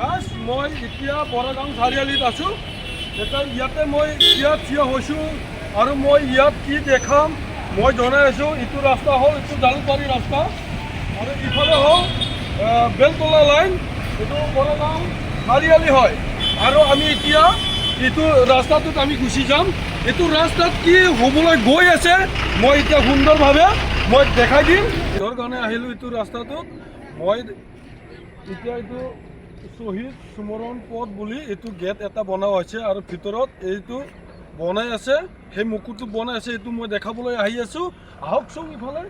Guys মই এতিয়া বৰাগাং চাৰিআলিত আছোঁ। এতিয়া ইয়াতে মই ইয়াত থিয় হৈছোঁ আৰু মই ইয়াত কি দেখাম মই জনাই আছোঁ। ইটো ৰাস্তা হ'ল এইটো জালুকবাৰী ৰাস্তা আৰু ইফালে হ'ল বেলতলা লাইন, এইটো বৰাগাং চাৰিআলি হয়। আৰু আমি এতিয়া এইটো ৰাস্তাটোত আমি গুচি যাম। এইটো ৰাস্তাত কি হ'বলৈ গৈ আছে মই এতিয়া সুন্দৰভাৱে মই দেখাই দিম। তেওঁৰ কাৰণে আহিলোঁ এইটো ৰাস্তাটোত। মই এতিয়া এইটো শ্বহীদ সুমৰণ পথ বুলি এইটো গেট এটা বনোৱা হৈছে আৰু ভিতৰত এইটো বনাই আছে, সেই মুকুটটো বনাই আছে, এইটো মই দেখাবলৈ আহি আছোঁ। আহকচোন ইফালে।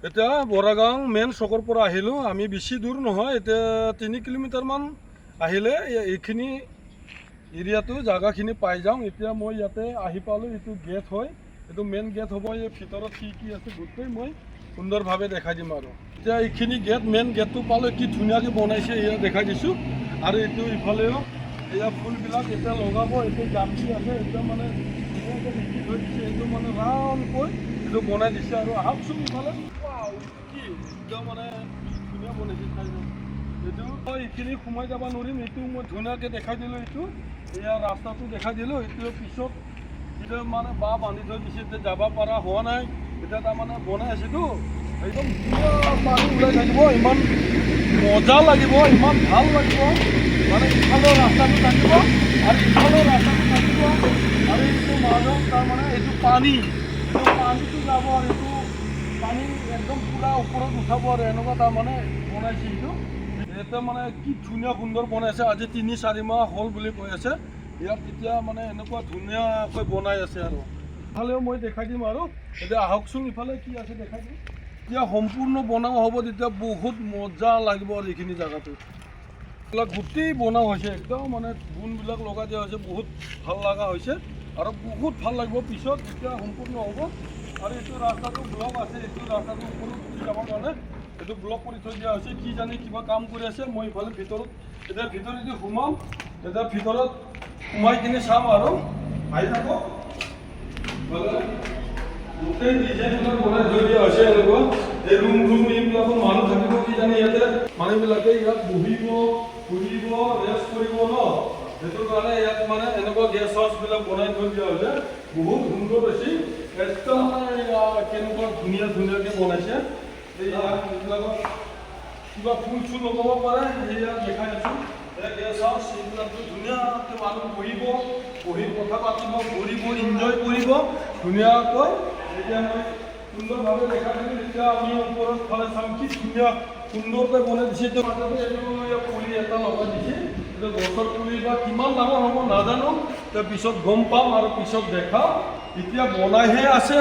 এতিয়া বৰাগাং মেইন চকৰ পৰা আহিলোঁ। আমি বেছি দূৰ নহয়, এতিয়া 3 কিলোমিটাৰমান আহিলে এইখিনি এৰিয়াটো জাগাখিনি পাই যাওঁ। এতিয়া মই ইয়াতে আহি পালোঁ। এইটো গেট হয়, এইটো মেইন গেট হ'ব। এই ভিতৰত কি আছে গোটেই মই সুন্দৰভাৱে দেখাই দিম। আৰু এতিয়া এইখিনি গেট মেইন গেটটো পালোঁ, কি ধুনীয়াকৈ বনাইছে এয়া দেখাই দিছোঁ। আৰু এইটো ইফালেও এয়া ফুলবিলাক এতিয়া লগাব, এতিয়া জামচি আছে, এতিয়া মানে ধুনীয়াকৈ লিখি থৈ দিছে, এইটো মানে ৰাউণ্ডকৈ এইটো বনাই দিছে। আৰু আহকচোন ইফালে। কি একদম মানে ধুনীয়া বনাইছে চাই যাওঁ। এইটো মই এইখিনি সোমাই যাব নোৱাৰিম, এইটো মই ধুনীয়াকৈ দেখাই দিলোঁ। এইটো এয়া ৰাস্তাটো দেখাই দিলোঁ। এইটো পিছত এতিয়া মানে বাঁহ বান্ধি থৈ দিছে, এতিয়া যাব পৰা হোৱা নাই। এতিয়া তাৰমানে বনাই আছেতো, একদম ধুনীয়া পানী ওলাই থাকিব, ইমান মজা লাগিব, ইমান ভাল লাগিব। মানে ইফালৰ ৰাস্তাটো থাকিব আৰু ইফালৰ ৰাস্তাটো থাকিব আৰু এইটো মাজত তাৰমানে এইটো পানীটো যাব আৰু এইটো পানী একদম পূৰা ওপৰত উঠাব আৰু এনেকুৱা তাৰমানে বনাইছে। এইটো এতিয়া মানে কি ধুনীয়া সুন্দৰ বনাইছে। আজি 3-4 মাহ হ'ল বুলি কৈ আছে। ইয়াত এতিয়া মানে এনেকুৱা ধুনীয়াকৈ বনাই আছে। আৰু ইফালেও মই দেখাই দিম। আৰু এতিয়া আহকচোন ইফালে কি আছে দেখাই দিম। এতিয়া সম্পূৰ্ণ বনোৱা হ'ব, তেতিয়া বহুত মজা লাগিব। আৰু এইখিনি জেগাটো এইবিলাক গোটেই বনোৱা হৈছে, একদম মানে গুণবিলাক লগাই দিয়া হৈছে, বহুত ভাল লগা হৈছে আৰু বহুত ভাল লাগিব পিছত যেতিয়া সম্পূৰ্ণ হ'ব। আৰু এইটো ৰাস্তাটো ব্লক আছে, এইটো ৰাস্তাটো ওপৰত উঠি যাবৰ কাৰণে এইটো ব্লক কৰি থৈ দিয়া হৈছে। কি জানি কিবা কাম কৰি আছে। মই ইফালে ভিতৰত এতিয়া ভিতৰেদি সোমাম, এতিয়া ভিতৰত সোমাই কিনে চাম আৰু আহি থাকক। গোটেই ডিজাইনবিলাক বনাই থৈ দিয়া হৈছে এনেকুৱা। এই ৰুম এইবিলাকত মানুহ থাকিব, কি জানি ইয়াতে মানুহবিলাকে ইয়াত বহিব, ফুৰিব, ৰেষ্ট কৰিব ন, সেইটো কাৰণে ইয়াত মানে এনেকুৱা গেষ্ট হাউচবিলাক বনাই থৈ দিয়া হৈছে। বহুত সুন্দৰ হৈছে, একদম কেনেকুৱা ধুনীয়াকৈ বনাইছে। এইবিলাকত কিবা ফুল চুল লগাব পাৰে, সেয়া দেখাই আছোঁ। গেষ্ট হাউচ এইবিলাকতো ধুনীয়াকৈ মানুহ বহি কথা পাতিব, ফুৰিব, এনজয় কৰিব ধুনীয়াকৈ। এতিয়া মই সুন্দৰভাৱে দেখাই দিলোঁ। এতিয়া আমি ওপৰত ফালে চাম, কি সুন্দৰকৈ বনাই দিছে। এতিয়া মাজতে এইটো পুলি এটা লগাই দিছে, এইটো গছৰ পুলি বা কিমান ডাঙৰ হ'ব নাজানো, পিছত গম পাম আৰু পিছত দেখাম। এতিয়া বনাইহে আছে,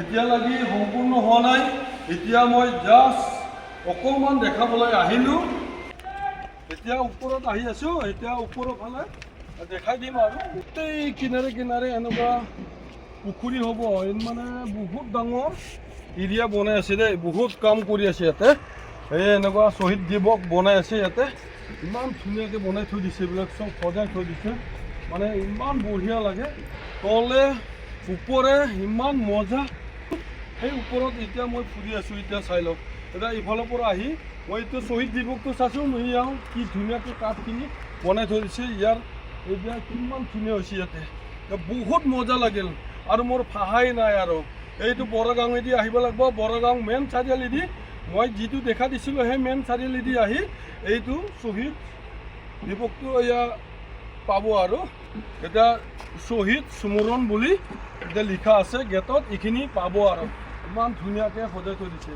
এতিয়ালৈকে সম্পূৰ্ণ হোৱা নাই। এতিয়া মই জাষ্ট অকণমান দেখাবলৈ আহিলোঁ। এতিয়া ওপৰত আহি আছোঁ, এতিয়া ওপৰৰ ফালে দেখাই দিম। আৰু গোটেই কিনাৰে কিনাৰে এনেকুৱা পুখুৰী হ'ব, মানে বহুত ডাঙৰ এৰিয়া বনাই আছে দেই, বহুত কাম কৰি আছে ইয়াতে। এই এনেকুৱা শ্বহীদ দিৱস বনাই আছে ইয়াতে, ইমান ধুনীয়াকৈ বনাই থৈ দিছে, এইবিলাক চব সজাই থৈ দিছে, মানে ইমান বঢ়িয়া লাগে। তলে ওপৰে ইমান মজা। সেই ওপৰত এতিয়া মই ফুৰি আছোঁ, এতিয়া চাই লওক। এতিয়া ইফালৰ পৰা আহি মই এইটো শ্বহীদ দিৱসটো চাইছোঁ। ইয়াৰ কি ধুনীয়াকৈ কাঠখিনি বনাই থৈ দিছে, ইয়াৰ এতিয়া কিমান ধুনীয়া হৈছে ইয়াতে, বহুত মজা লাগিল। আৰু মোৰ ভাষাই নাই। আৰু এইটো বৰাগাঙেদি আহিব লাগিব, বৰাগাং মেইন চাৰিআলিদি মই যিটো দেখা দিছিলোঁ সেই মেইন চাৰিআলিদি আহি এইটো শ্বহীদ দিৱসটো এয়া পাব। আৰু এতিয়া শ্বহীদ সুমৰণ বুলি এতিয়া লিখা আছে গেটত, এইখিনি পাব। আৰু ইমান ধুনীয়াকৈ সজাই থৈ দিছে,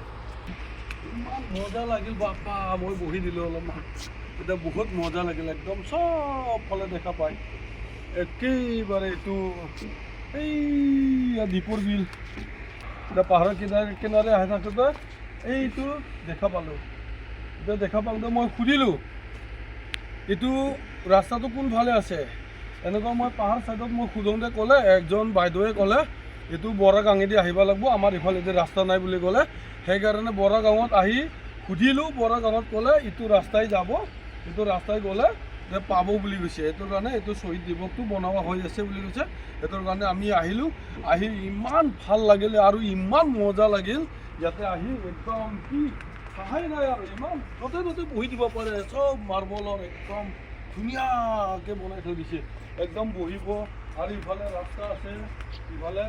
ইমান মজা লাগিল। বাপা মই বহি দিলোঁ অলপমান, এতিয়া বহুত মজা লাগিল, একদম চবফালে দেখা পায় একেবাৰে। এইটো এই দীপৰ বিল, এতিয়া পাহাৰৰ কিনাৰে কিনাৰে আহি থাকোঁতে এইটো দেখা পালোঁ। এতিয়া দেখা পাওঁতে মই সুধিলোঁ এইটো ৰাস্তাটো কোনফালে আছে। এনেকুৱা মই পাহাৰ ছাইডত মই সোধোঁতে ক'লে, একজন বাইদেৱে ক'লে এইটো বৰাগাঙেদি আহিব লাগিব, আমাৰ ইফালেদি ৰাস্তা নাই বুলি ক'লে। সেইকাৰণে বৰাগাঙত আহি সুধিলোঁ, বৰাগাঙত ক'লে এইটো ৰাস্তাই যাব, এইটো ৰাস্তাই গ'লে পাব বুলি কৈছে। এইটোৰ কাৰণে এইটো শ্বহীদ দিৱসটো বনোৱা হৈ আছে বুলি কৈছে। সেইটোৰ কাৰণে আমি আহিলোঁ, আহি ইমান ভাল লাগিল আৰু ইমান মজা লাগিল ইয়াতে আহি, একদম কি সহায় নাই। আৰু ইমান য'তে ত'তে বহি দিব পাৰে, চব মাৰ্বলৰ একদম ধুনীয়াকৈ বনাই থৈ দিছে একদম বহিব আৰু ইফালে ৰাস্তা আছে ইফালে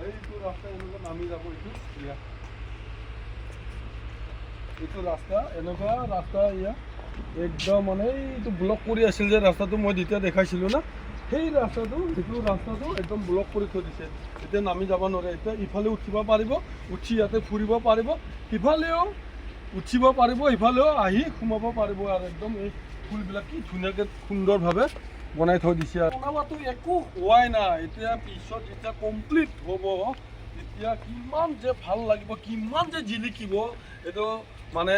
এইটো ৰাস্তা এনেকুৱা নামি যাব এইটো ৰাস্তা এনেকুৱা ৰাস্তা একদম মানে এইটো ব্লক কৰি আছিল যে ৰাস্তাটো মই যেতিয়া দেখাইছিলোঁ না সেই ৰাস্তাটো একদম ব্লক কৰি থৈ দিছে এতিয়া নামি যাব নোৱাৰে এতিয়া ইফালে উঠিব পাৰিব উঠি ইয়াতে ফুৰিব পাৰিব ইফালেও উঠিব পাৰিব ইফালেও আহি সোমাব পাৰিব আৰু একদম এই ফুলবিলাক কি ধুনীয়াকৈ সুন্দৰভাৱে বনাই থৈ দিছে আৰু বনাবাতো একো হোৱাই নাই এতিয়া পিছত যেতিয়া কমপ্লিট হ'ব তেতিয়া কিমান যে ভাল লাগিব কিমান যে জিলিকিব এইটো মানে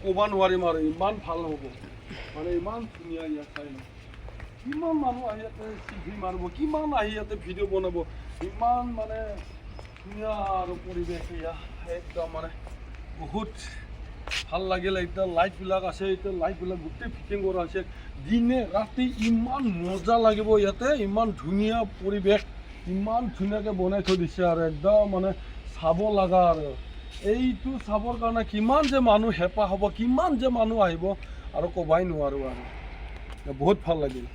ক'ব নোৱাৰিম আৰু ইমান ভাল হ'ব মানে ইমান ধুনীয়া ইয়াত চাই কিমান মানুহ আহি ইয়াতে চিভি মাৰিব কিমান আহি ইয়াতে ভিডিঅ' বনাব ইমান মানে ধুনীয়া আৰু পৰিৱেশ এয়া একদম মানে বহুত ভাল লাগিলে এতিয়া লাইটবিলাক আছে এতিয়া লাইটবিলাক গোটেই ফিটিং কৰা আছে দিনে ৰাতি ইমান মজা লাগিব ইয়াতে ইমান ধুনীয়া পৰিৱেশ ইমান ধুনীয়াকৈ বনাই থৈ দিছে আৰু একদম মানে চাব লগা আৰু এইটো চাবৰ কাৰণে কিমান যে মানুহ হেঁপাহ হ'ব কিমান যে মানুহ আহিব আৰু ক'বাই নোৱাৰোঁ আৰু বহুত ভাল লাগিল